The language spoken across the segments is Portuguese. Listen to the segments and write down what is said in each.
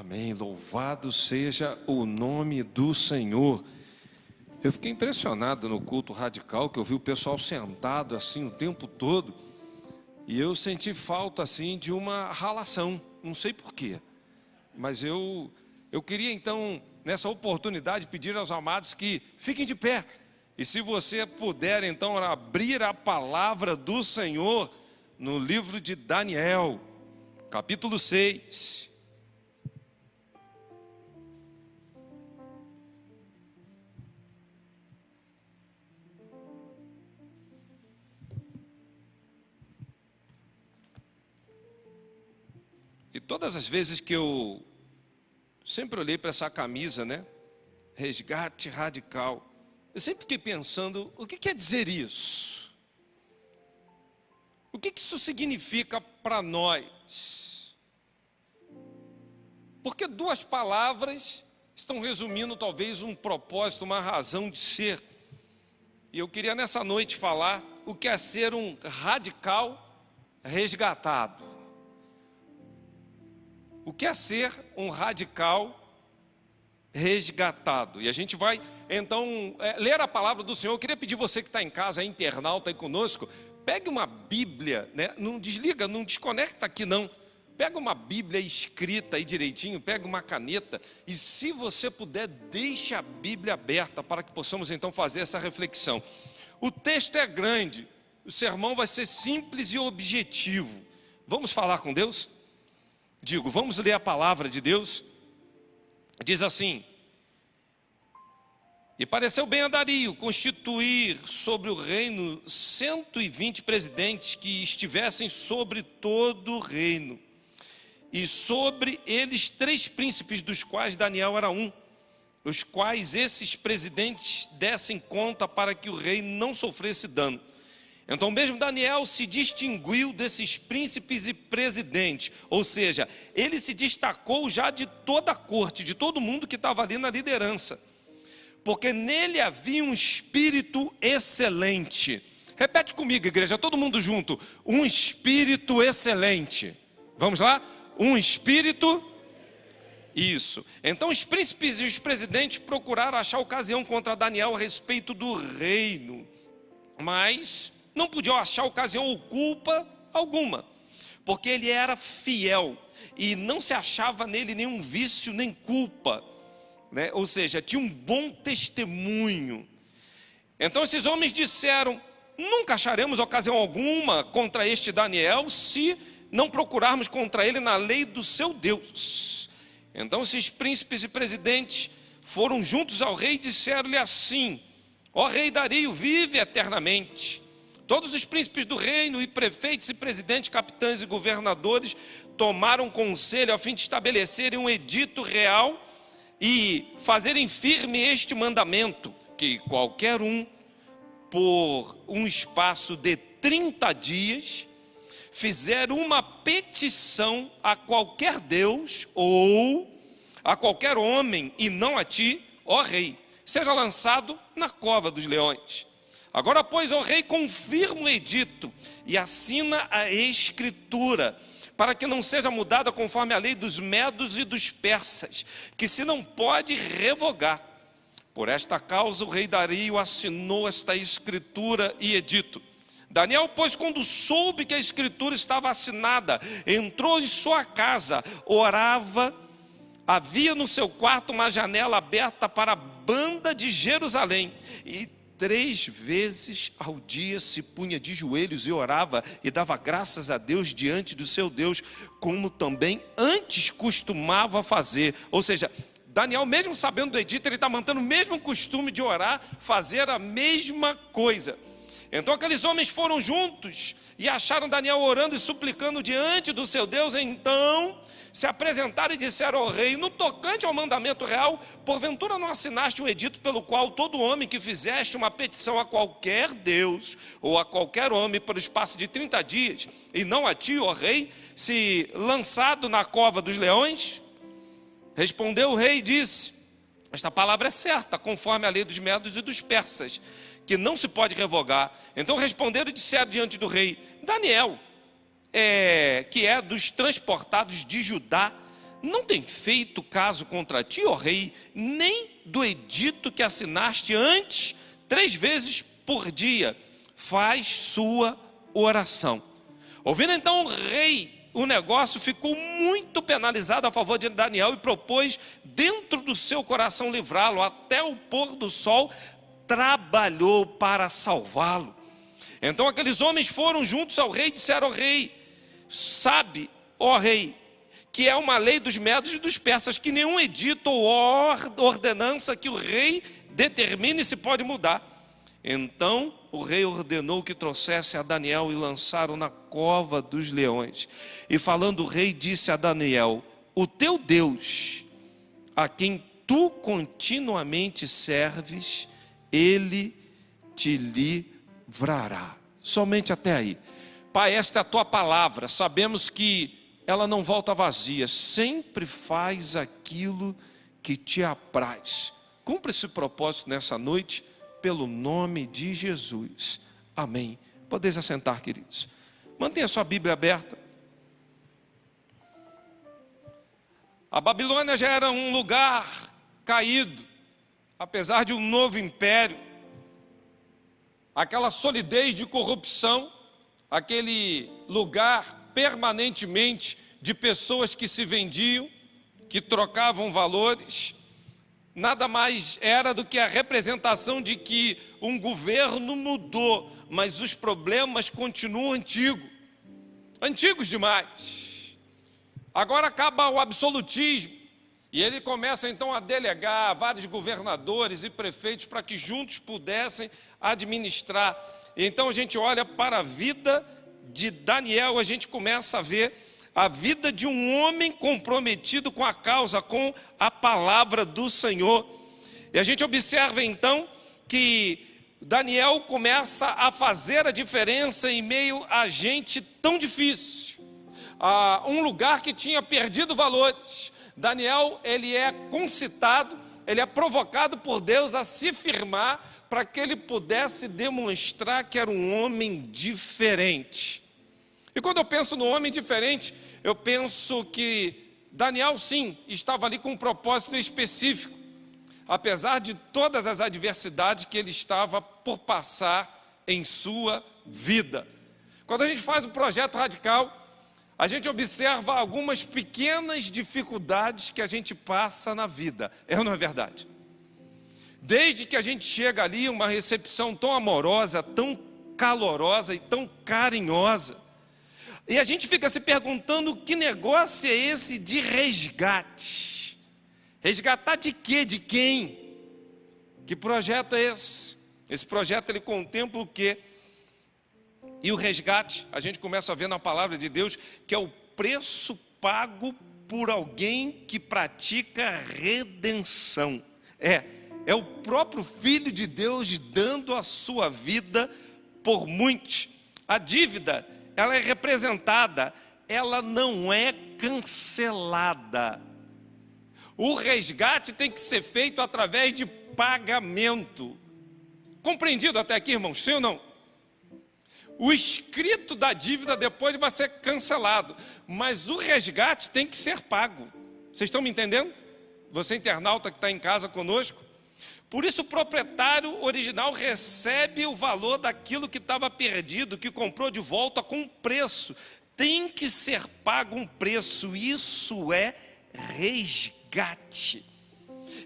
Amém. Louvado seja o nome do Senhor. Eu fiquei impressionado no culto radical, que eu vi o pessoal sentado assim o tempo todo. E eu senti falta assim de uma ralação, não sei porquê. Mas eu queria então, nessa oportunidade, pedir aos amados que fiquem de pé. E se você puder então abrir a palavra do Senhor no livro de Daniel, capítulo 6. E todas as vezes que eu sempre olhei para essa camisa, né? Resgate radical. Eu sempre fiquei pensando, o que quer dizer isso? O que isso significa para nós? Porque duas palavras estão resumindo talvez um propósito, uma razão de ser. E eu queria nessa noite falar o que é ser um radical resgatado. O que é ser um radical resgatado? E a gente vai, então, ler a palavra do Senhor. Eu queria pedir você que está em casa, internauta aí conosco, pegue uma Bíblia, né? Não desliga, não desconecta aqui não. Pega uma Bíblia escrita aí direitinho, pega uma caneta. E se você puder, deixe a Bíblia aberta para que possamos então fazer essa reflexão. O texto é grande, o sermão vai ser simples e objetivo. Vamos falar com Deus? Digo, vamos ler a palavra de Deus. Diz assim: e pareceu bem a Dario constituir sobre o reino 120 presidentes que estivessem sobre todo o reino, e sobre eles 3 príncipes, dos quais Daniel era um, os quais esses presidentes dessem conta para que o rei não sofresse dano. Então mesmo Daniel se distinguiu desses príncipes e presidentes, ou seja, ele se destacou já de toda a corte, de todo mundo que estava ali na liderança, porque nele havia um espírito excelente. Repete comigo, igreja, todo mundo junto: um espírito excelente. Vamos lá? Um espírito. Isso. Então os príncipes e os presidentes procuraram achar ocasião contra Daniel a respeito do reino, mas não podiam achar ocasião ou culpa alguma, porque ele era fiel e não se achava nele nenhum vício nem culpa, né? Ou seja, tinha um bom testemunho. Então esses homens disseram: nunca acharemos ocasião alguma contra este Daniel se não procurarmos contra ele na lei do seu Deus. Então esses príncipes e presidentes foram juntos ao rei e disseram-lhe assim: ó rei Dario, vive eternamente. Todos os príncipes do reino e prefeitos e presidentes, capitães e governadores tomaram conselho a fim de estabelecerem um edito real e fazerem firme este mandamento, que qualquer um, por um espaço de 30 dias, fizer uma petição a qualquer Deus ou a qualquer homem, e não a ti, ó rei, seja lançado na cova dos leões. Agora, pois, ó rei, confirma o edito e assina a escritura, para que não seja mudada conforme a lei dos medos e dos persas, que se não pode revogar. Por esta causa o rei Dario assinou esta escritura e edito. Daniel, pois, quando soube que a escritura estava assinada, entrou em sua casa, orava. Havia no seu quarto uma janela aberta para a banda de Jerusalém, e 3 vezes ao dia se punha de joelhos e orava e dava graças a Deus diante do seu Deus, como também antes costumava fazer. Ou seja, Daniel, mesmo sabendo do edito, ele está mantendo o mesmo costume de orar, fazer a mesma coisa. Então aqueles homens foram juntos e acharam Daniel orando e suplicando diante do seu Deus. Então se apresentaram e disseram ao rei: no tocante ao mandamento real, porventura não assinaste um edito pelo qual todo homem que fizeste uma petição a qualquer Deus ou a qualquer homem por espaço de 30 dias, e não a ti, ó rei, se lançado na cova dos leões? Respondeu o rei e disse: esta palavra é certa, conforme a lei dos medos e dos persas, que não se pode revogar. Então responderam e disseram diante do rei: Daniel, que é dos transportados de Judá, não tem feito caso contra ti, ó rei, nem do edito que assinaste antes, 3 vezes por dia, faz sua oração. Ouvindo então o rei, o negócio ficou muito penalizado a favor de Daniel e propôs dentro do seu coração livrá-lo. Até o pôr do sol trabalhou para salvá-lo. Então aqueles homens foram juntos ao rei e disseram ao rei: sabe, ó rei, que é uma lei dos medos e dos persas, que nenhum edito ou ordenança que o rei determine se pode mudar. Então o rei ordenou que trouxesse a Daniel e lançaram na cova dos leões. E falando o rei, disse a Daniel: o teu Deus, a quem tu continuamente serves, ele te livrará. Somente até aí. Pai, esta é a tua palavra, sabemos que ela não volta vazia, sempre faz aquilo que te apraz. Cumpre esse propósito nessa noite, pelo nome de Jesus. Amém. Podeis assentar, queridos. Mantenha sua Bíblia aberta. A Babilônia já era um lugar caído, apesar de um novo império. Aquela solidez de corrupção, aquele lugar permanentemente de pessoas que se vendiam, que trocavam valores, nada mais era do que a representação de que um governo mudou, mas os problemas continuam antigos demais. Agora acaba o absolutismo, e ele começa então a delegar vários governadores e prefeitos para que juntos pudessem administrar. E então a gente olha para a vida de Daniel, a gente começa a ver a vida de um homem comprometido com a causa, com a palavra do Senhor. E a gente observa então que Daniel começa a fazer a diferença em meio a gente tão difícil, a um lugar que tinha perdido valores. Daniel, ele é concitado, ele é provocado por Deus a se firmar para que ele pudesse demonstrar que era um homem diferente. E quando eu penso no homem diferente, eu penso que Daniel, sim, estava ali com um propósito específico, apesar de todas as adversidades que ele estava por passar em sua vida. Quando a gente faz o projeto radical, a gente observa algumas pequenas dificuldades que a gente passa na vida. É ou não é verdade? Desde que a gente chega ali, uma recepção tão amorosa, tão calorosa e tão carinhosa, e a gente fica se perguntando: que negócio é esse de resgate? Resgatar de quê? De quem? Que projeto é esse? Esse projeto, ele contempla o quê? E o resgate, a gente começa a ver na palavra de Deus que é o preço pago por alguém que pratica redenção. É o próprio Filho de Deus dando a sua vida por muitos. A dívida, ela é representada, ela não é cancelada. O resgate tem que ser feito através de pagamento. Compreendido até aqui, irmãos? Sim ou não? O escrito da dívida depois vai ser cancelado, mas o resgate tem que ser pago. Vocês estão me entendendo? Você internauta que está em casa conosco? Por isso o proprietário original recebe o valor daquilo que estava perdido, que comprou de volta com um preço. Tem que ser pago um preço, isso é resgate.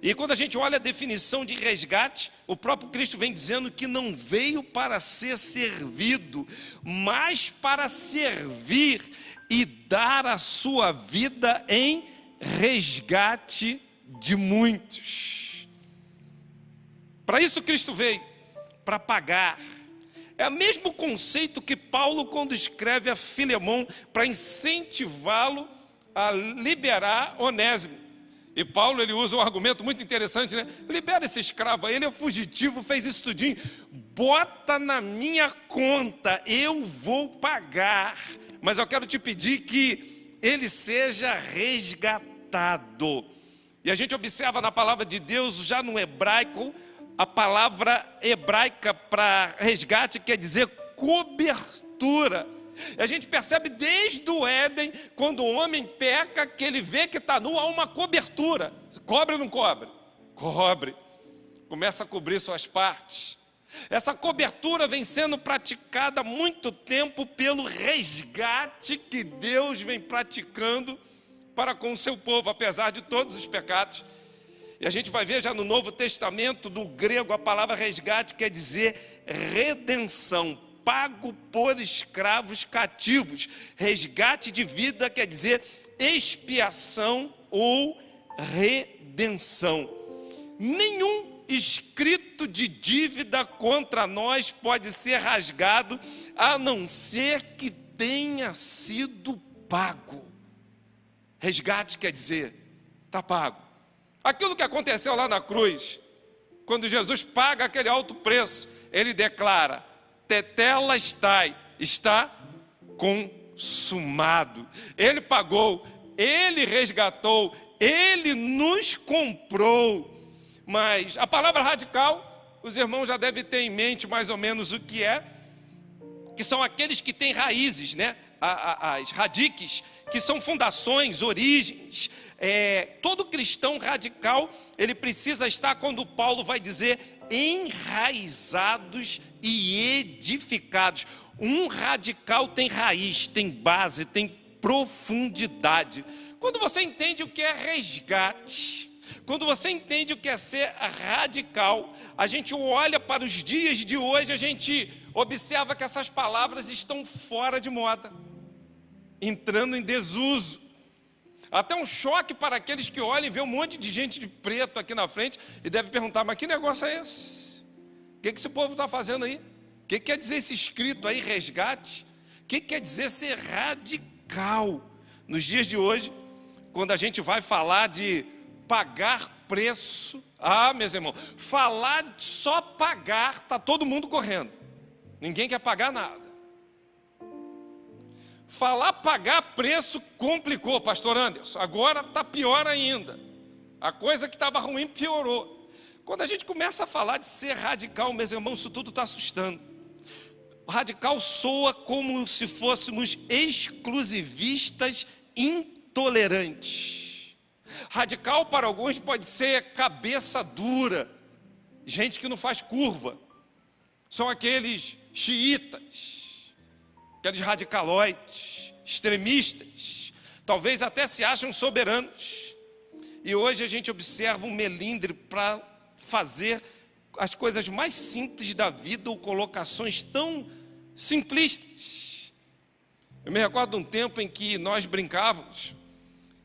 E quando a gente olha a definição de resgate, o próprio Cristo vem dizendo que não veio para ser servido, mas para servir e dar a sua vida em resgate de muitos. Para isso Cristo veio, para pagar. É o mesmo conceito que Paulo, quando escreve a Filemão, para incentivá-lo a liberar Onésimo. E Paulo, ele usa um argumento muito interessante, né? Libera esse escravo aí, ele é fugitivo, fez isso tudinho. Bota na minha conta, eu vou pagar. Mas eu quero te pedir que ele seja resgatado. E a gente observa na palavra de Deus, já no hebraico, a palavra hebraica para resgate quer dizer cobertura. E a gente percebe desde o Éden, quando o homem peca, que ele vê que está nu, há uma cobertura. Cobre ou não cobre? Cobre. Começa a cobrir suas partes. Essa cobertura vem sendo praticada há muito tempo pelo resgate que Deus vem praticando para com o seu povo, apesar de todos os pecados. E a gente vai ver já no Novo Testamento, do grego, a palavra resgate quer dizer redenção, pago por escravos cativos. Resgate de vida quer dizer expiação ou redenção. Nenhum escrito de dívida contra nós pode ser rasgado, a não ser que tenha sido pago. Resgate quer dizer, está pago. Aquilo que aconteceu lá na cruz, quando Jesus paga aquele alto preço, ele declara, tetelestai, está consumado. Ele pagou, ele resgatou, ele nos comprou. Mas a palavra radical, os irmãos já devem ter em mente mais ou menos o que é, que são aqueles que têm raízes, né? As radiques, que são fundações, origens. Todo cristão radical, ele precisa estar, quando Paulo vai dizer, enraizados e edificados. Um radical tem raiz, tem base, tem profundidade. Quando você entende o que é resgate, quando você entende o que é ser radical, a gente olha para os dias de hoje, a gente observa que essas palavras estão fora de moda, entrando em desuso. Até um choque para aqueles que olham e vê um monte de gente de preto aqui na frente e devem perguntar, mas que negócio é esse? O que esse povo está fazendo aí? O que quer dizer esse escrito aí, resgate? O que quer dizer ser radical? Nos dias de hoje, quando a gente vai falar de pagar preço, meus irmãos, falar de só pagar, está todo mundo correndo. Ninguém quer pagar nada. Falar pagar preço complicou, pastor Anderson. Agora está pior ainda. A coisa que estava ruim piorou. Quando a gente começa a falar de ser radical, meus irmãos, isso tudo está assustando. O radical soa como se fôssemos exclusivistas intolerantes. Radical para alguns pode ser cabeça dura, gente que não faz curva. São aqueles xiitas, aqueles radicaloides, extremistas, talvez até se acham soberanos. E hoje a gente observa um melindre para fazer as coisas mais simples da vida ou colocações tão simplistas. Eu me recordo de um tempo em que nós brincávamos,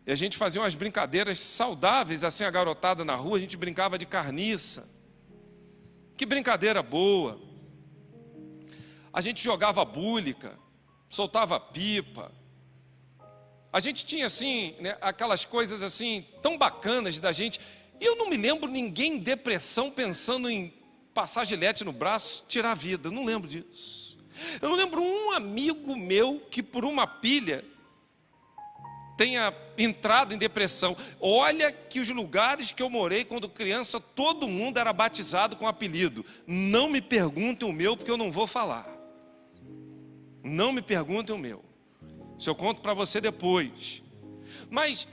e a gente fazia umas brincadeiras saudáveis, assim, a garotada na rua, a gente brincava de carniça. Que brincadeira boa. A gente jogava búlica, soltava pipa. A gente tinha, assim, né, aquelas coisas, assim, tão bacanas da gente. E eu não me lembro ninguém em depressão pensando em passar gilete no braço, tirar a vida. Eu não lembro disso. Eu não lembro um amigo meu que por uma pilha tenha entrado em depressão. Olha que os lugares que eu morei quando criança, todo mundo era batizado com apelido. Não me perguntem o meu, porque eu não vou falar. Não me perguntem o meu. Se eu conto para você depois. Mas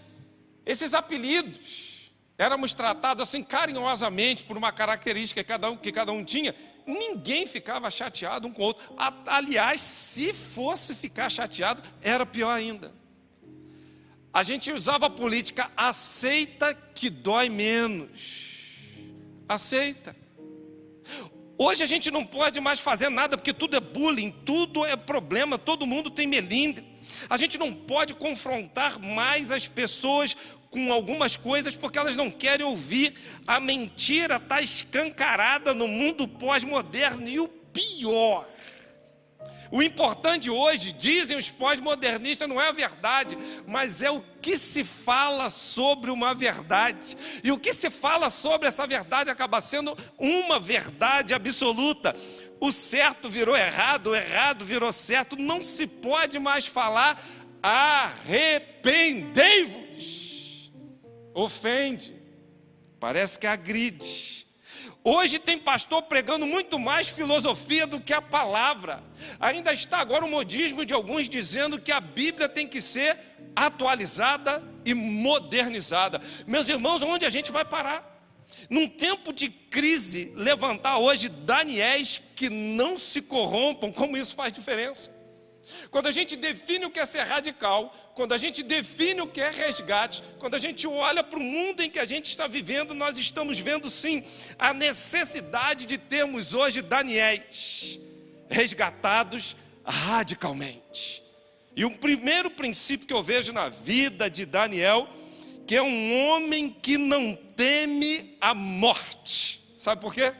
esses apelidos, éramos tratados assim carinhosamente por uma característica que cada um tinha. Ninguém ficava chateado um com o outro. Aliás, se fosse ficar chateado, era pior ainda. A gente usava a política, aceita que dói menos. Aceita. Hoje a gente não pode mais fazer nada, porque tudo é bullying, tudo é problema, todo mundo tem melindre. A gente não pode confrontar mais as pessoas com algumas coisas, porque elas não querem ouvir. A mentira está escancarada no mundo pós-moderno. E o pior, o importante hoje, dizem os pós-modernistas, não é a verdade, mas é o que se fala sobre uma verdade. E o que se fala sobre essa verdade acaba sendo uma verdade absoluta. O certo virou errado, o errado virou certo. Não se pode mais falar arrependei-vos. Ofende, parece que agride. Hoje tem pastor pregando muito mais filosofia do que a palavra. Ainda está agora o modismo de alguns dizendo que a Bíblia tem que ser atualizada e modernizada. Meus irmãos, onde a gente vai parar? Num tempo de crise, levantar hoje Daniéis que não se corrompam, como isso faz diferença? Quando a gente define o que é ser radical, quando a gente define o que é resgate, quando a gente olha para o mundo em que a gente está vivendo, nós estamos vendo sim a necessidade de termos hoje Daniéis resgatados radicalmente. E o primeiro princípio que eu vejo na vida de Daniel, que é um homem que não teme a morte. Sabe por quê?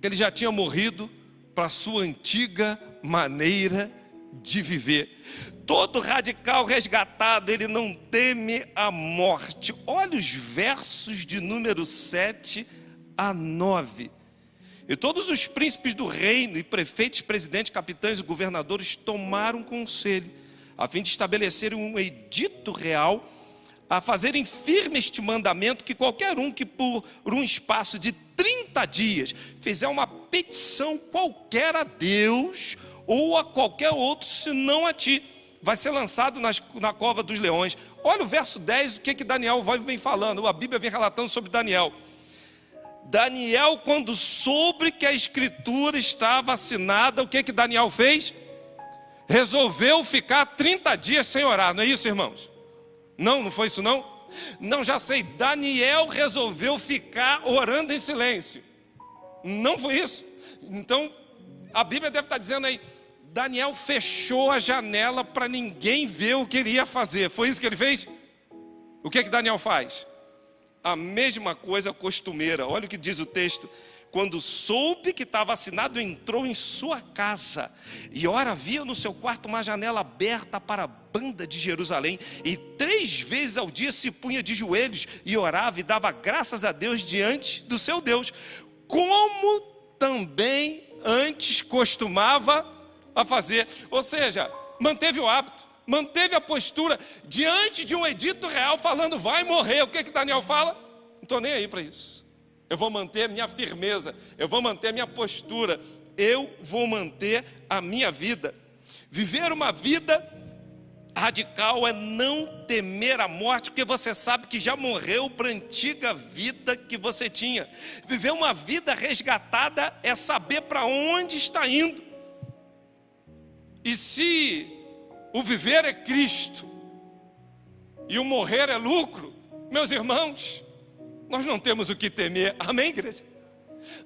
Ele já tinha morrido para a sua antiga maneira de viver. Todo radical resgatado, ele não teme a morte. Olha os versos de número 7 a 9. E todos os príncipes do reino, e prefeitos, presidentes, capitães e governadores tomaram conselho, a fim de estabelecerem um edito real, a fazerem firme este mandamento, que qualquer um que por um espaço de 30 dias fizer uma petição qualquer a Deus ou a qualquer outro, senão a ti, vai ser lançado na cova dos leões. Olha o verso 10, o que Daniel vem falando, a Bíblia vem relatando sobre Daniel. Daniel, quando soube que a escritura estava assinada, o que Daniel fez? Resolveu ficar 30 dias sem orar, não é isso, irmãos? Não foi isso não? Não, já sei, Daniel resolveu ficar orando em silêncio. Não foi isso? Então, a Bíblia deve estar dizendo aí, Daniel fechou a janela para ninguém ver o que ele ia fazer. Foi isso que ele fez? O que Daniel faz? A mesma coisa costumeira. Olha o que diz o texto. Quando soube que estava assinado, entrou em sua casa. E ora, via no seu quarto uma janela aberta para a banda de Jerusalém. E 3 vezes ao dia se punha de joelhos e orava e dava graças a Deus diante do seu Deus. Como também antes costumava a fazer. Ou seja, manteve o hábito, manteve a postura diante de um edito real falando, vai morrer. O que Daniel fala? Não estou nem aí para isso. Eu vou manter a minha firmeza, eu vou manter a minha postura, eu vou manter a minha vida. Viver uma vida radical é não temer a morte, porque você sabe que já morreu para a antiga vida que você tinha. Viver uma vida resgatada é saber para onde está indo. E se o viver é Cristo e o morrer é lucro, meus irmãos, nós não temos o que temer, amém, igreja?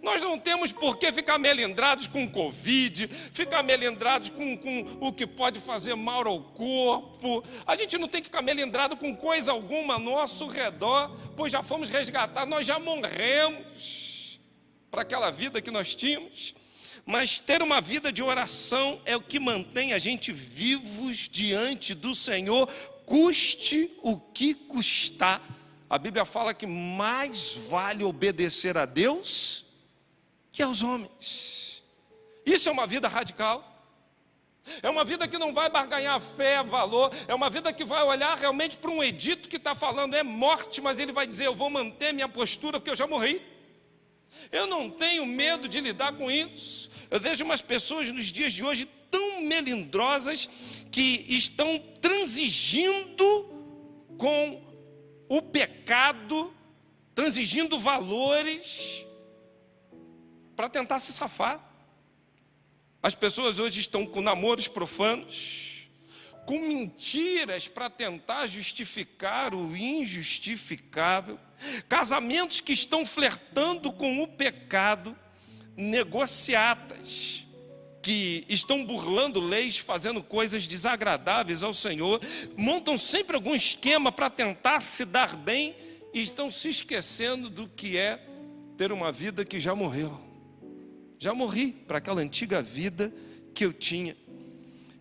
Nós não temos por que ficar melindrados com Covid, ficar melindrados com o que pode fazer mal ao corpo. A gente não tem que ficar melindrado com coisa alguma ao nosso redor, pois já fomos resgatados, nós já morremos para aquela vida que nós tínhamos. Mas ter uma vida de oração é o que mantém a gente vivos diante do Senhor, custe o que custar. A Bíblia fala que mais vale obedecer a Deus que aos homens. Isso é uma vida radical. É uma vida que não vai barganhar fé, valor. É uma vida que vai olhar realmente para um edito que está falando é morte, mas ele vai dizer, eu vou manter minha postura porque eu já morri. Eu não tenho medo de lidar com isso. Eu vejo umas pessoas nos dias de hoje tão melindrosas que estão transigindo com o pecado, transigindo valores para tentar se safar. As pessoas hoje estão com namoros profanos, com mentiras para tentar justificar o injustificável, casamentos que estão flertando com o pecado, negociatas que estão burlando leis, fazendo coisas desagradáveis ao Senhor, montam sempre algum esquema para tentar se dar bem e estão se esquecendo do que é ter uma vida que já morreu. Já morri para aquela antiga vida que eu tinha.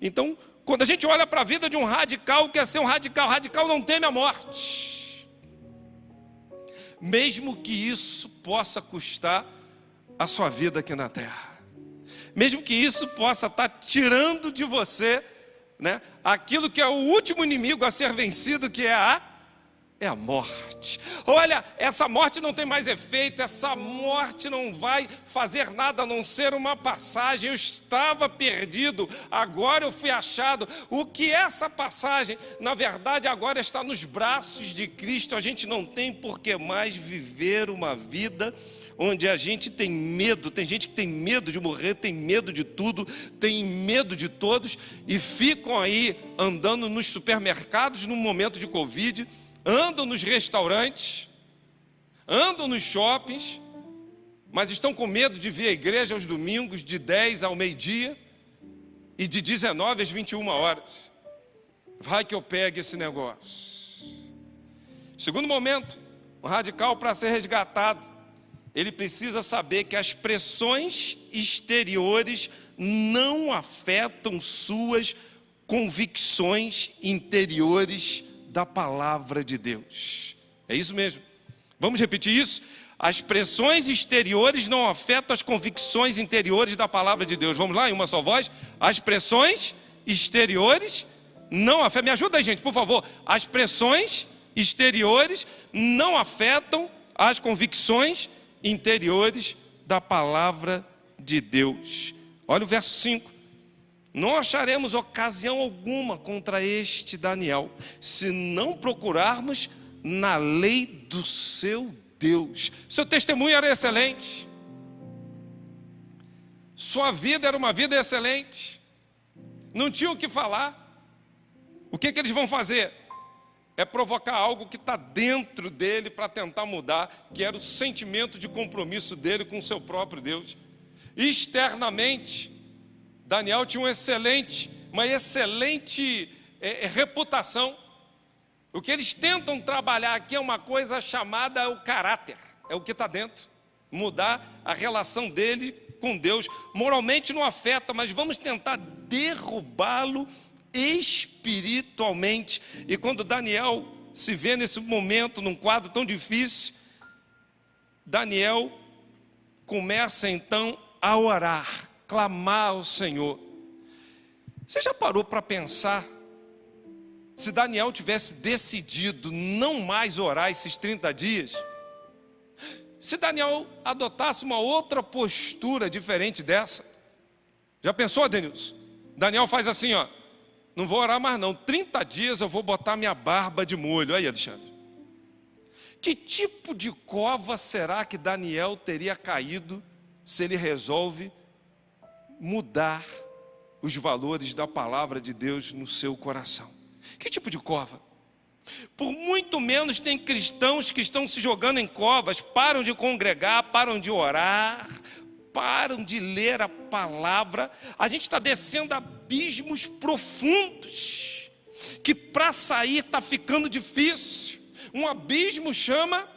Então, quando a gente olha para a vida de um radical, quer ser um radical, radical não teme a morte. Mesmo que isso possa custar a sua vida aqui na terra. Mesmo que isso possa estar tirando de você, né, aquilo que é o último inimigo a ser vencido, que é a é a morte. Olha, essa morte não tem mais efeito, essa morte não vai fazer nada a não ser uma passagem. Eu estava perdido, agora eu fui achado. O que é essa passagem? Na verdade, agora está nos braços de Cristo. A gente não tem por que mais viver uma vida onde a gente tem medo. Tem gente que tem medo de morrer, tem medo de tudo, tem medo de todos, e ficam aí andando nos supermercados no momento de Covid, andam nos restaurantes, andam nos shoppings, mas estão com medo de vir à igreja aos domingos de 10 ao meio-dia e de 19 às 21 horas. Vai que eu pegue esse negócio. Segundo momento, o radical, para ser resgatado, ele precisa saber que as pressões exteriores não afetam suas convicções interiores da palavra de Deus. É isso mesmo. Vamos repetir isso? As pressões exteriores não afetam as convicções interiores da palavra de Deus. Vamos lá, em uma só voz? As pressões exteriores não afetam. Me ajuda aí, gente, por favor. As pressões exteriores não afetam as convicções interiores da palavra de Deus. Olha o verso 5. Não acharemos ocasião alguma contra este Daniel, se não procurarmos na lei do seu Deus. Seu testemunho era excelente. Sua vida era uma vida excelente. Não tinha o que falar. O que eles vão fazer? É provocar algo que está dentro dele para tentar mudar, que era o sentimento de compromisso dele com o seu próprio Deus. Externamente, Daniel tinha uma excelente reputação. O que eles tentam trabalhar aqui é uma coisa chamada o caráter, é o que está dentro. Mudar a relação dele com Deus. Moralmente não afeta, mas vamos tentar derrubá-lo espiritualmente. E quando Daniel se vê nesse momento, num quadro tão difícil, Daniel começa então a orar, clamar ao Senhor. Você já parou para pensar, se Daniel tivesse decidido não mais orar esses 30 dias, se Daniel adotasse uma outra postura diferente dessa? Já pensou, Adenilson? Daniel faz assim, ó: não vou orar mais não, 30 dias eu vou botar minha barba de molho. Aí, Alexandre, que tipo de cova será que Daniel teria caído se ele resolve mudar os valores da palavra de Deus no seu coração? Que tipo de cova? Por muito menos tem cristãos que estão se jogando em covas, param de congregar, param de orar, param de ler a palavra. A gente está descendo abismos profundos, que para sair está ficando difícil. Um abismo chama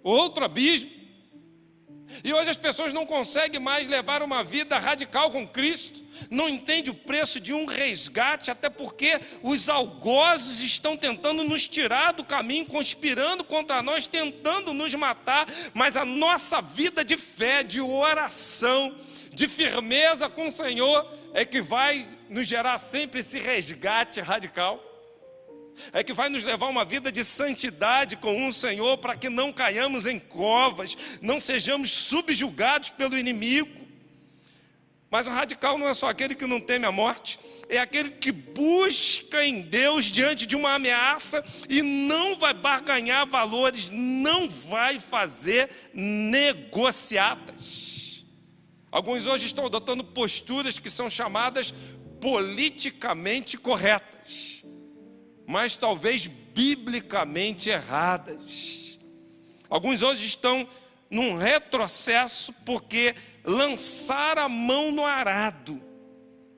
outro abismo. E hoje as pessoas não conseguem mais levar uma vida radical com Cristo, não entendem o preço de um resgate, até porque os algozes estão tentando nos tirar do caminho, conspirando contra nós, tentando nos matar. Mas a nossa vida de fé, de oração, de firmeza com o Senhor é que vai nos gerar sempre esse resgate radical. É que vai nos levar a uma vida de santidade com o Senhor, para que não caiamos em covas, não sejamos subjugados pelo inimigo. Mas o radical não é só aquele que não teme a morte, é aquele que busca em Deus diante de uma ameaça e não vai barganhar valores, não vai fazer negociatas. Alguns hoje estão adotando posturas que são chamadas politicamente corretas, mas talvez biblicamente erradas. Alguns hoje estão num retrocesso porque lançaram a mão no arado,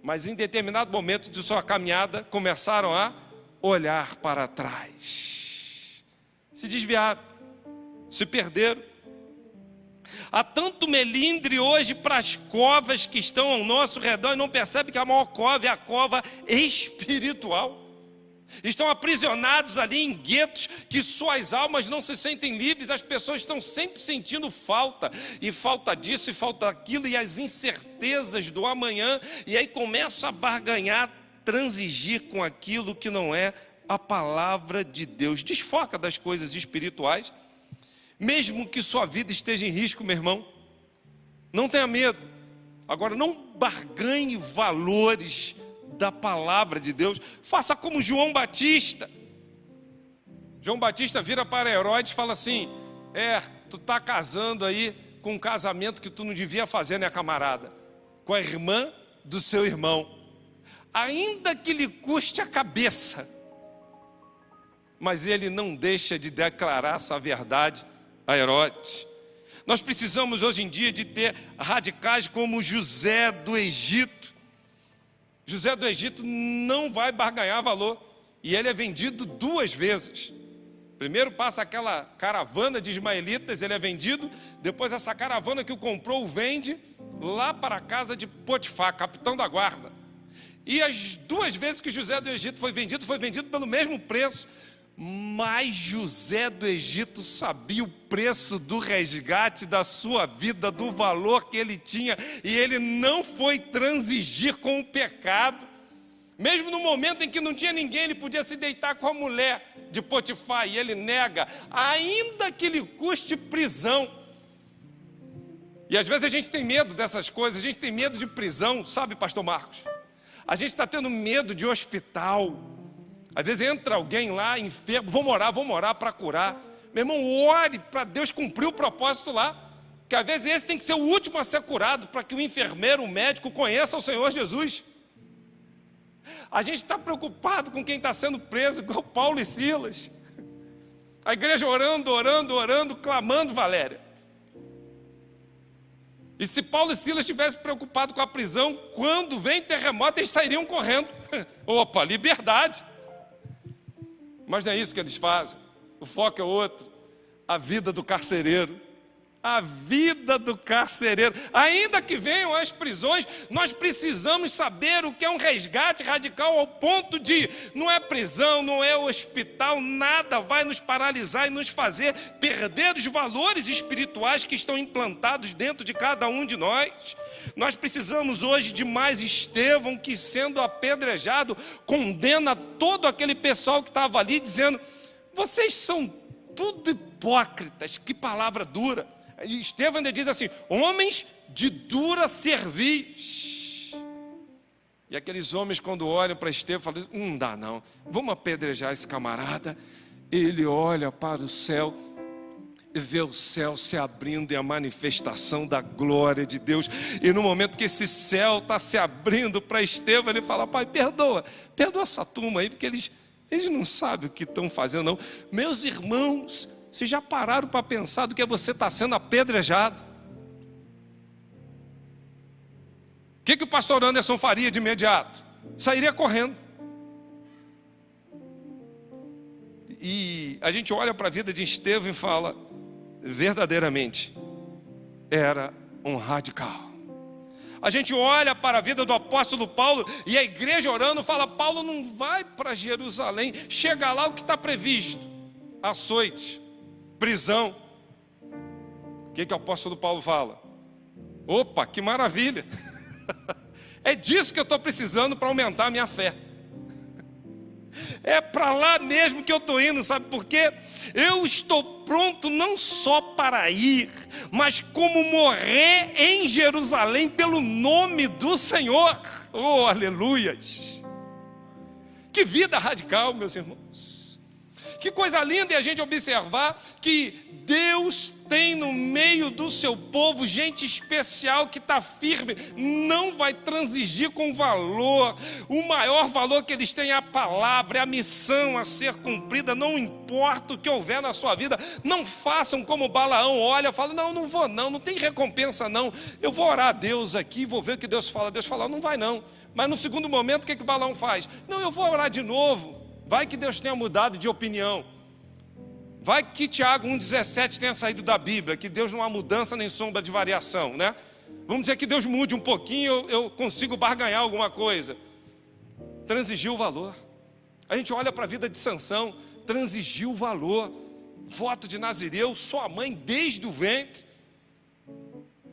mas em determinado momento de sua caminhada começaram a olhar para trás, se desviaram, se perderam. Há tanto melindre hoje para as covas que estão ao nosso redor e não percebe que a maior cova é a cova espiritual. Estão aprisionados ali em guetos que suas almas não se sentem livres. As pessoas estão sempre sentindo falta, e falta disso e falta daquilo, e as incertezas do amanhã, e aí começam a barganhar, transigir com aquilo que não é a palavra de Deus. Desfoca das coisas espirituais, mesmo que sua vida esteja em risco, meu irmão. Não tenha medo. Agora, não barganhe valores da palavra de Deus. Faça como João Batista. João Batista vira para Herodes e fala assim: tu está casando aí com um casamento que tu não devia fazer, né, camarada? Com a irmã do seu irmão. Ainda que lhe custe a cabeça. Mas ele não deixa de declarar essa verdade a Herodes. Nós precisamos hoje em dia de ter radicais como José do Egito. José do Egito não vai barganhar valor. E ele é vendido 2 vezes. Primeiro passa aquela caravana de ismaelitas, ele é vendido. Depois essa caravana que o comprou o vende lá para a casa de Potifar, capitão da guarda. E as 2 vezes que José do Egito foi vendido pelo mesmo preço. Mas José do Egito sabia o preço do resgate da sua vida, do valor que ele tinha. E ele não foi transigir com o pecado. Mesmo no momento em que não tinha ninguém, ele podia se deitar com a mulher de Potifar, e ele nega, ainda que lhe custe prisão. E às vezes a gente tem medo dessas coisas, a gente tem medo de prisão, sabe, pastor Marcos? A gente está tendo medo de hospital. Às vezes entra alguém lá, enfermo, vou morar para curar. Meu irmão, ore para Deus cumprir o propósito lá, que às vezes esse tem que ser o último a ser curado, para que o enfermeiro, o médico conheça o Senhor Jesus. A gente está preocupado com quem está sendo preso, igual Paulo e Silas. A igreja orando, clamando, Valéria. E se Paulo e Silas estivessem preocupados com a prisão, quando vem terremoto, eles sairiam correndo. Opa, liberdade. Mas não é isso que eles fazem. O foco é outro. A vida do carcereiro. A vida do carcereiro. Ainda que venham as prisões, nós precisamos saber o que é um resgate radical, ao ponto de, não é prisão, não é hospital, nada vai nos paralisar e nos fazer perder os valores espirituais que estão implantados dentro de cada um de nós. Nós precisamos hoje de mais Estevão, que sendo apedrejado, condena todo aquele pessoal que estava ali, dizendo: vocês são tudo hipócritas. Que palavra dura. E Estevão ainda diz assim: homens de dura cerviz. E aqueles homens, quando olham para Estevão, falam: não dá não, vamos apedrejar esse camarada. Ele olha para o céu e vê o céu se abrindo e a manifestação da glória de Deus. E no momento que esse céu está se abrindo para Estevão, ele fala: pai, perdoa essa turma aí, porque eles não sabem o que estão fazendo não. Meus irmãos, vocês já pararam para pensar do que você está sendo apedrejado? O que o pastor Anderson faria de imediato? Sairia correndo. E a gente olha para a vida de Estevão e fala: verdadeiramente era um radical. A gente olha para a vida do apóstolo Paulo e a igreja orando fala: Paulo não vai para Jerusalém. Chega lá, o que está previsto? Açoite, prisão. O que o apóstolo Paulo fala? Opa, que maravilha. É disso que eu estou precisando para aumentar a minha fé. É para lá mesmo que eu estou indo, sabe por quê? Eu estou pronto não só para ir, mas como morrer em Jerusalém pelo nome do Senhor. Oh, aleluias! Que vida radical, meus irmãos. Que coisa linda é a gente observar que Deus tem no meio do seu povo gente especial que está firme, não vai transigir com valor. O maior valor que eles têm é a palavra, é a missão a ser cumprida, não importa o que houver na sua vida. Não façam como Balaão olha, fala: não vou não tem recompensa não, eu vou orar a Deus aqui, vou ver o que Deus fala. Deus fala: não vai não. Mas no segundo momento, o que Balaão faz? Não, eu vou orar de novo. Vai que Deus tenha mudado de opinião. Vai que Tiago 1,17 tenha saído da Bíblia, que Deus não há mudança nem sombra de variação, né? Vamos dizer que Deus mude um pouquinho, eu consigo barganhar alguma coisa. Transigiu o valor. A gente olha para a vida de Sansão, transigiu o valor. Voto de Nazireu, sua mãe desde o ventre.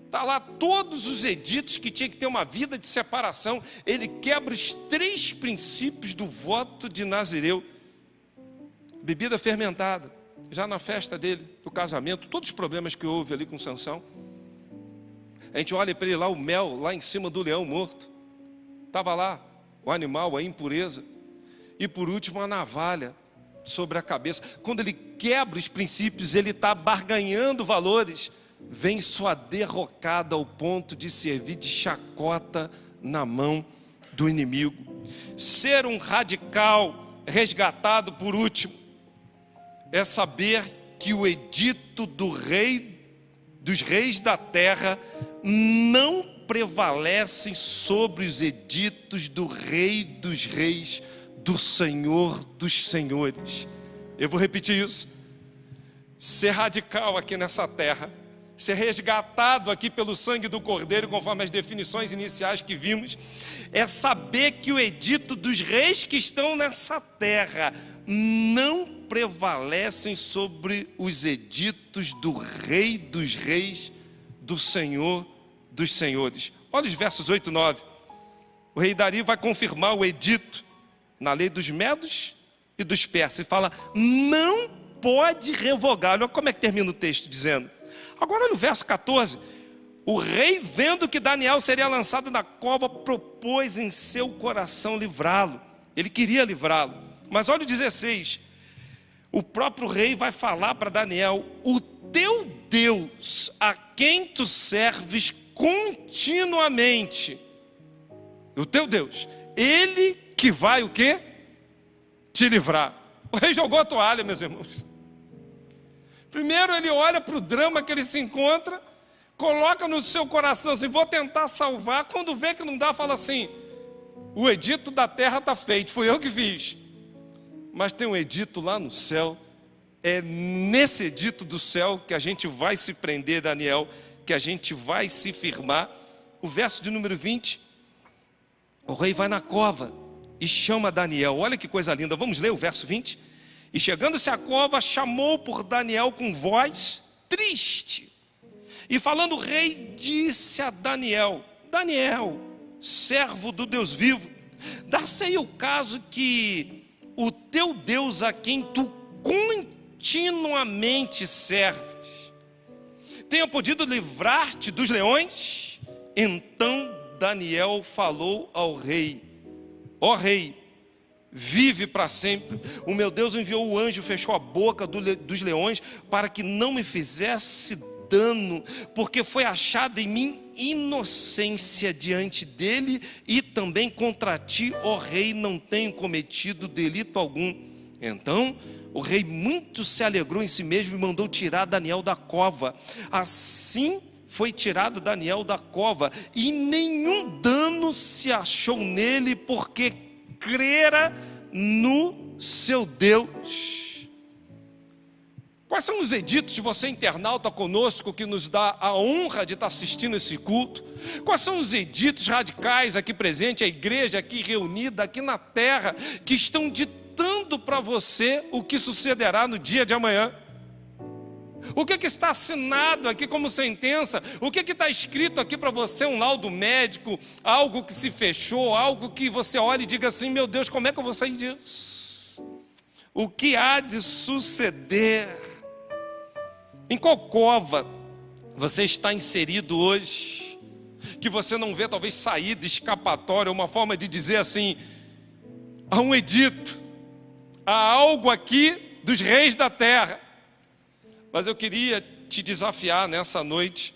Está lá todos os editos que tinha que ter uma vida de separação. Ele quebra os 3 princípios do voto de Nazireu. bebida fermentada, já na festa dele, do casamento, todos os problemas que houve ali com Sansão. A gente olha para ele lá, o mel lá em cima do leão morto, estava lá o animal, a impureza, e por último a navalha sobre a cabeça. Quando ele quebra os princípios, ele está barganhando valores, vem sua derrocada ao ponto de servir de chacota na mão do inimigo. Ser um radical resgatado por último é saber que o edito do rei, dos reis da terra, não prevalece sobre os editos do rei dos reis, do Senhor dos senhores. Eu vou repetir isso. Ser radical aqui nessa terra, ser resgatado aqui pelo sangue do Cordeiro, conforme as definições iniciais que vimos, é saber que o edito dos reis que estão nessa terra não prevalecem sobre os editos do Rei dos reis, do Senhor dos senhores. Olha os versos 8 e 9. O rei Dario vai confirmar o edito na lei dos medos e dos persas. Ele fala, não pode revogar. Olha como é que termina o texto dizendo. Agora olha o verso 14. O rei, vendo que Daniel seria lançado na cova, propôs em seu coração livrá-lo. Ele queria livrá-lo. Mas olha o 16. O próprio rei vai falar para Daniel, o teu Deus, a quem tu serves continuamente, o teu Deus, ele que vai o quê? Te livrar. O rei jogou a toalha, meus irmãos. Primeiro ele olha para o drama que ele se encontra, coloca no seu coração assim, vou tentar salvar. Quando vê que não dá, fala assim, o edito da terra está feito, fui eu que fiz. Mas tem um edito lá no céu, é nesse edito do céu que a gente vai se prender, Daniel, que a gente vai se firmar. O verso de número 20, o rei vai na cova e chama Daniel. Olha que coisa linda, vamos ler o verso 20. E chegando-se à cova, chamou por Daniel com voz triste. E falando o rei, disse a Daniel, Daniel, servo do Deus vivo, dar-se-ei o caso que o teu Deus a quem tu continuamente serves tenha podido livrar-te dos leões? Então Daniel falou ao rei, ó rei, vive para sempre, o meu Deus enviou o anjo, fechou a boca dos leões, para que não me fizesse dano, porque foi achada em mim inocência diante dele, e também contra ti, ó rei, não tenho cometido delito algum. Então o rei muito se alegrou em si mesmo e mandou tirar Daniel da cova. Assim foi tirado Daniel da cova, e nenhum dano se achou nele, porque crera no seu Deus. Quais são os editos de você, internauta conosco, que nos dá a honra de estar assistindo esse culto? Quais são os editos radicais aqui presentes, a igreja aqui reunida, aqui na terra, que estão ditando para você o que sucederá no dia de amanhã? O que está assinado aqui como sentença? O que está escrito aqui para você, um laudo médico, algo que se fechou, algo que você olha e diga assim, meu Deus, como é que eu vou sair disso? O que há de suceder? Em qual cova você está inserido hoje, que você não vê talvez saída, escapatória, uma forma de dizer assim, há um edito, há algo aqui dos reis da terra. Mas eu queria te desafiar nessa noite,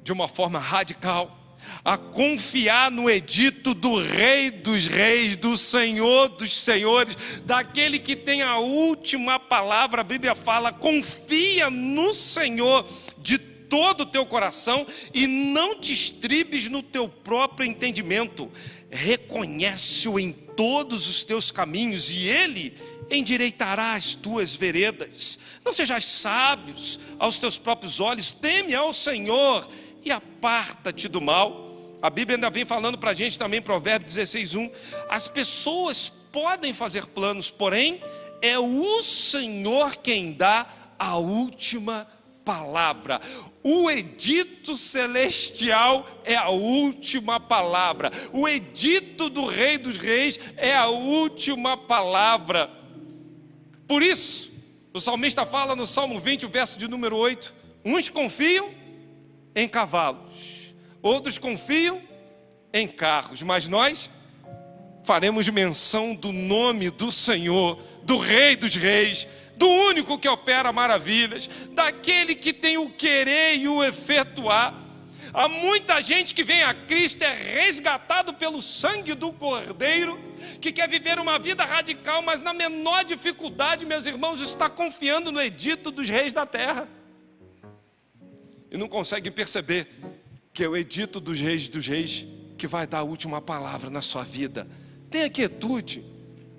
de uma forma radical, a confiar no edito do Rei dos reis, do Senhor dos senhores, daquele que tem a última palavra. A Bíblia fala, confia no Senhor de todo o teu coração e não te estribes no teu próprio entendimento. Reconhece-o em todos os teus caminhos e Ele endireitará as tuas veredas. Não sejais sábios aos teus próprios olhos, teme ao Senhor e aparta-te do mal. A Bíblia ainda vem falando para a gente também, Provérbios 16:1. As pessoas podem fazer planos, porém é o Senhor quem dá a última palavra. O edito celestial é a última palavra. O edito do Rei dos reis é a última palavra. Por isso, o salmista fala no Salmo 20, o verso de número 8, uns confiam em cavalos, outros confiam em carros, mas nós faremos menção do nome do Senhor, do Rei dos Reis, do único que opera maravilhas, daquele que tem o querer e o efetuar. Há muita gente que vem a Cristo, é resgatado pelo sangue do Cordeiro, que quer viver uma vida radical, mas na menor dificuldade, meus irmãos, está confiando no edito dos reis da terra. E não consegue perceber que é o edito dos reis que vai dar a última palavra na sua vida. Tenha quietude,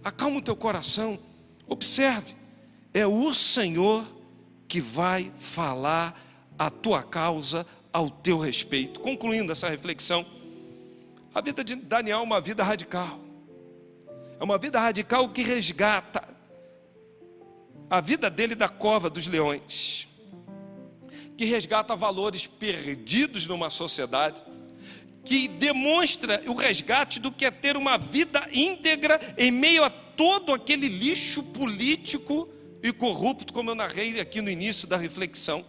acalma o teu coração, observe, é o Senhor que vai falar a tua causa, ao teu respeito. Concluindo essa reflexão, a vida de Daniel é uma vida radical, é uma vida radical que resgata a vida dele da cova dos leões, que resgata valores perdidos numa sociedade, que demonstra o resgate do que é ter uma vida íntegra em meio a todo aquele lixo político e corrupto, como eu narrei aqui no início da reflexão.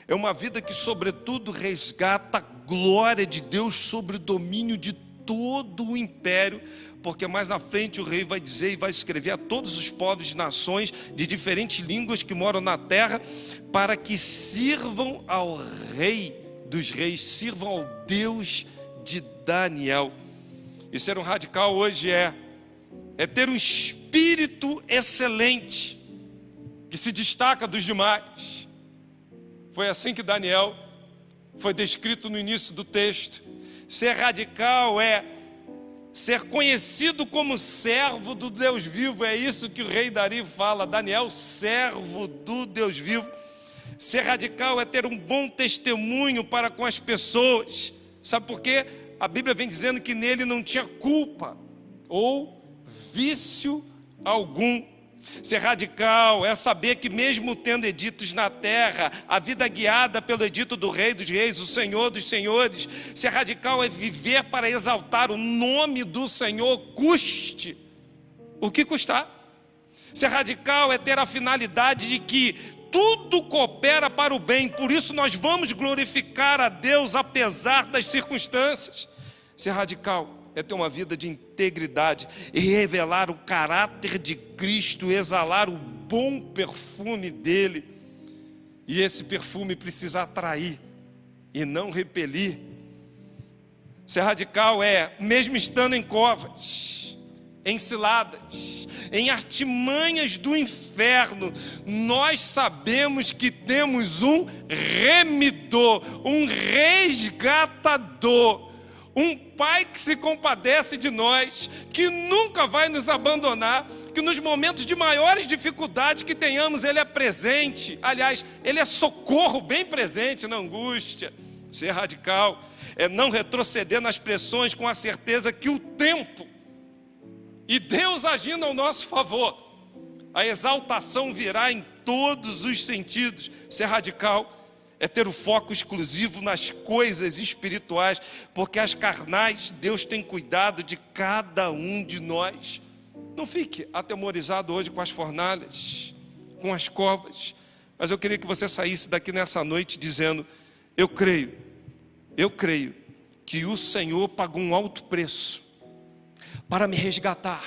É uma vida que, sobretudo, resgata a glória de Deus sobre o domínio de todo o império, porque mais na frente o rei vai dizer e vai escrever a todos os povos e nações de diferentes línguas que moram na terra, para que sirvam ao Rei dos Reis, sirvam ao Deus de Daniel. E ser um radical hoje é ter um espírito excelente, que se destaca dos demais. Foi assim que Daniel foi descrito no início do texto. Ser radical é ser conhecido como servo do Deus vivo. É isso que o rei Dario fala, Daniel, servo do Deus vivo. Ser radical é ter um bom testemunho para com as pessoas. Sabe por quê? A Bíblia vem dizendo que nele não tinha culpa ou vício algum. Ser radical é saber que mesmo tendo editos na terra, a vida guiada pelo edito do Rei dos Reis, o Senhor dos Senhores. Ser radical é viver para exaltar o nome do Senhor, custe o que custar. Ser radical é ter a finalidade de que tudo coopera para o bem, por isso nós vamos glorificar a Deus apesar das circunstâncias. Ser radical é ter uma vida de integridade e revelar o caráter de Cristo, exalar o bom perfume dele. E esse perfume precisa atrair e não repelir. Ser radical é, mesmo estando em covas, em ciladas, em artimanhas do inferno, nós sabemos que temos um remidor, um resgatador, um Pai que se compadece de nós, que nunca vai nos abandonar, que nos momentos de maiores dificuldades que tenhamos, Ele é presente. Aliás, Ele é socorro bem presente na angústia. Ser radical é não retroceder nas pressões com a certeza que o tempo e Deus agindo ao nosso favor, a exaltação virá em todos os sentidos. Ser radical é ter o foco exclusivo nas coisas espirituais, porque as carnais, Deus tem cuidado de cada um de nós. Não fique atemorizado hoje com as fornalhas, com as covas, mas eu queria que você saísse daqui nessa noite dizendo: eu creio que o Senhor pagou um alto preço para me resgatar.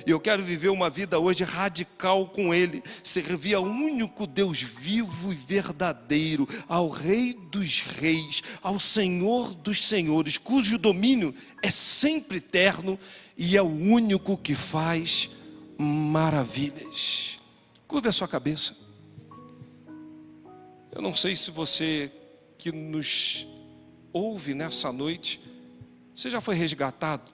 E eu quero viver uma vida hoje radical com Ele, servir ao único Deus vivo e verdadeiro, ao Rei dos Reis, ao Senhor dos Senhores, cujo domínio é sempre eterno e é o único que faz maravilhas. Curve a sua cabeça. Eu não sei se você que nos ouve nessa noite, você já foi resgatado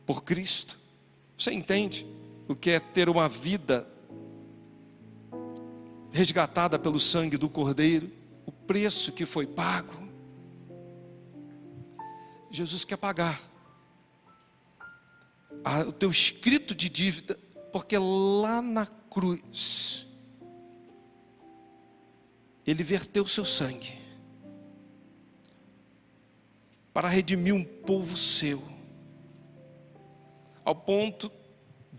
por Cristo? Você entende o que é ter uma vida resgatada pelo sangue do Cordeiro, o preço que foi pago? Jesus quer pagar o teu escrito de dívida, porque lá na cruz Ele verteu o seu sangue para redimir um povo seu, ao ponto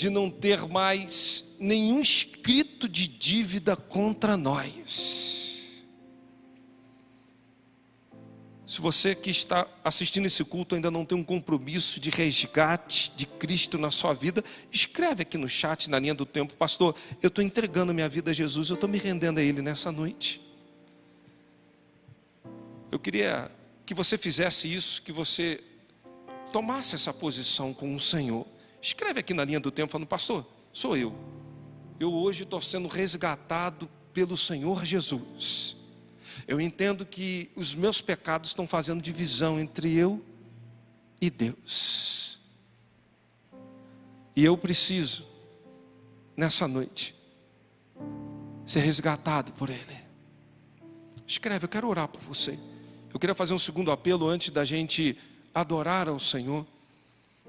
de não ter mais nenhum escrito de dívida contra nós. Se você que está assistindo esse culto ainda não tem um compromisso de resgate de Cristo na sua vida, escreve aqui no chat, na linha do tempo: pastor, eu estou entregando minha vida a Jesus, eu estou me rendendo a Ele nessa noite. Eu queria que você fizesse isso, que você tomasse essa posição com o Senhor. Escreve aqui na linha do tempo, falando: pastor, sou eu. Eu hoje estou sendo resgatado pelo Senhor Jesus. Eu entendo que os meus pecados estão fazendo divisão entre eu e Deus. E eu preciso, nessa noite, ser resgatado por Ele. Escreve, eu quero orar por você. Eu queria fazer um segundo apelo antes da gente adorar ao Senhor.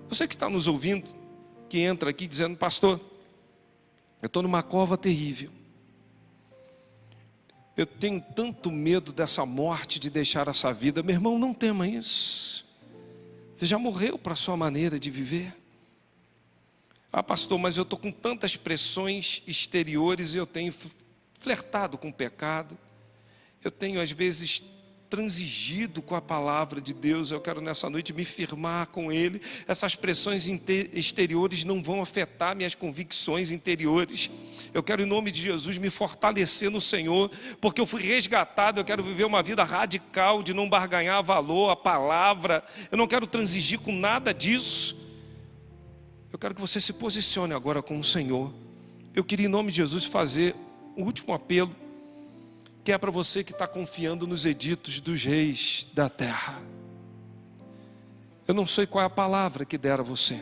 Você que está nos ouvindo, que entra aqui dizendo: pastor, eu estou numa cova terrível. Eu tenho tanto medo dessa morte, de deixar essa vida. Meu irmão, não tema isso. Você já morreu para a sua maneira de viver. Ah, pastor, mas eu estou com tantas pressões exteriores e eu tenho flertado com o pecado. Eu tenho às vezes transigido com a palavra de Deus. Eu quero nessa noite me firmar com Ele. Essas pressões exteriores não vão afetar minhas convicções interiores. Eu quero, em nome de Jesus, me fortalecer no Senhor, porque eu fui resgatado. Eu quero viver uma vida radical, de não barganhar valor, a palavra. Eu não quero transigir com nada disso. Eu quero que você se posicione agora com o Senhor. Eu queria, em nome de Jesus, fazer o último apelo, que é para você que está confiando nos editos dos reis da terra. Eu não sei qual é a palavra que der a você,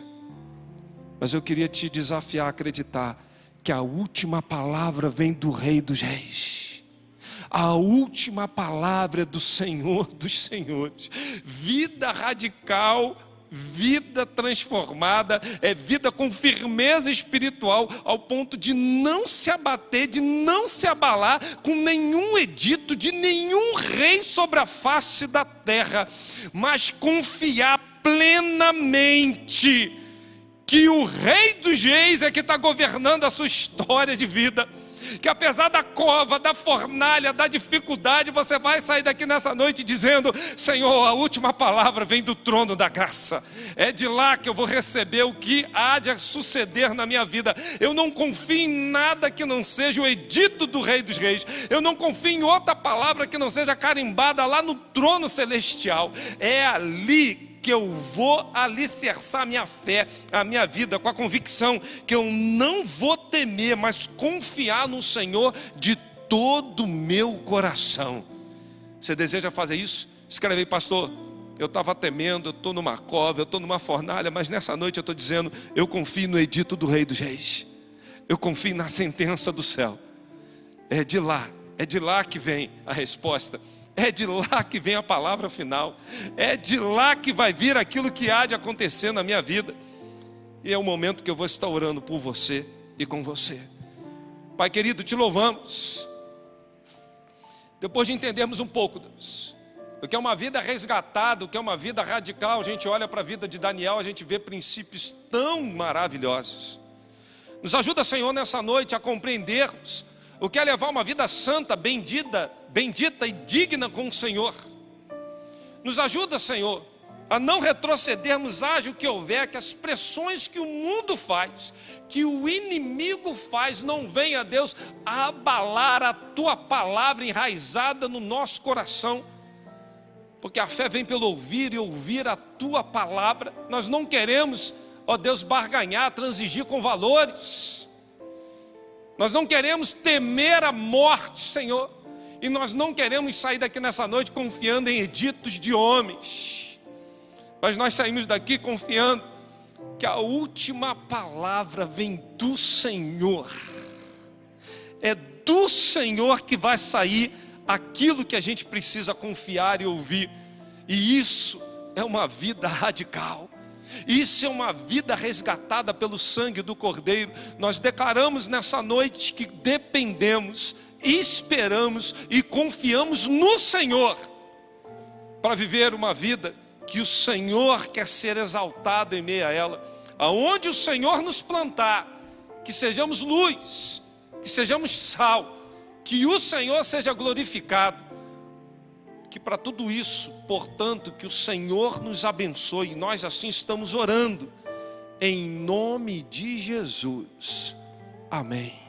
mas eu queria te desafiar a acreditar que a última palavra vem do Rei dos Reis. A última palavra é do Senhor dos Senhores. Vida radical, vida transformada, é vida com firmeza espiritual, ao ponto de não se abater, de não se abalar com nenhum edito de nenhum rei sobre a face da terra, mas confiar plenamente que o Rei dos Reis é que está governando a sua história de vida. Que apesar da cova, da fornalha, da dificuldade, você vai sair daqui nessa noite dizendo: Senhor, a última palavra vem do trono da graça. É de lá que eu vou receber o que há de suceder na minha vida. Eu não confio em nada que não seja o edito do Rei dos Reis. Eu não confio em outra palavra que não seja carimbada lá no trono celestial. É ali que eu vou alicerçar a minha fé, a minha vida, com a convicção que eu não vou temer, mas confiar no Senhor de todo o meu coração. Você deseja fazer isso? Escreve aí: pastor, eu estava temendo, eu estou numa cova, eu estou numa fornalha, mas nessa noite eu estou dizendo: eu confio no edito do Rei dos Reis. Eu confio na sentença do céu. É de lá que vem a resposta. É de lá que vem a palavra final. É de lá que vai vir aquilo que há de acontecer na minha vida. E é o momento que eu vou estar orando por você e com você. Pai querido, te louvamos. Depois de entendermos um pouco, Deus, o que é uma vida resgatada, o que é uma vida radical, a gente olha para a vida de Daniel, a gente vê princípios tão maravilhosos. Nos ajuda, Senhor, nessa noite a compreendermos o que é levar uma vida santa, bendita e digna com o Senhor. Nos ajuda, Senhor, a não retrocedermos, haja o que houver, que as pressões que o mundo faz, que o inimigo faz, não venha, Deus, a abalar a Tua palavra enraizada no nosso coração. Porque a fé vem pelo ouvir, e ouvir a Tua palavra. Nós não queremos, ó Deus, barganhar, transigir com valores. Nós não queremos temer a morte, Senhor. E nós não queremos sair daqui nessa noite confiando em editos de homens. Mas nós saímos daqui confiando que a última palavra vem do Senhor. É do Senhor que vai sair aquilo que a gente precisa confiar e ouvir. E isso é uma vida radical. Isso é uma vida resgatada pelo sangue do Cordeiro. Nós declaramos nessa noite que dependemos, esperamos e confiamos no Senhor para viver uma vida que o Senhor quer ser exaltado em meio a ela. aonde o Senhor nos plantar, que sejamos luz, que sejamos sal, que o Senhor seja glorificado. Que para tudo isso, portanto, que o Senhor nos abençoe. Nós assim estamos orando, em nome de Jesus. Amém.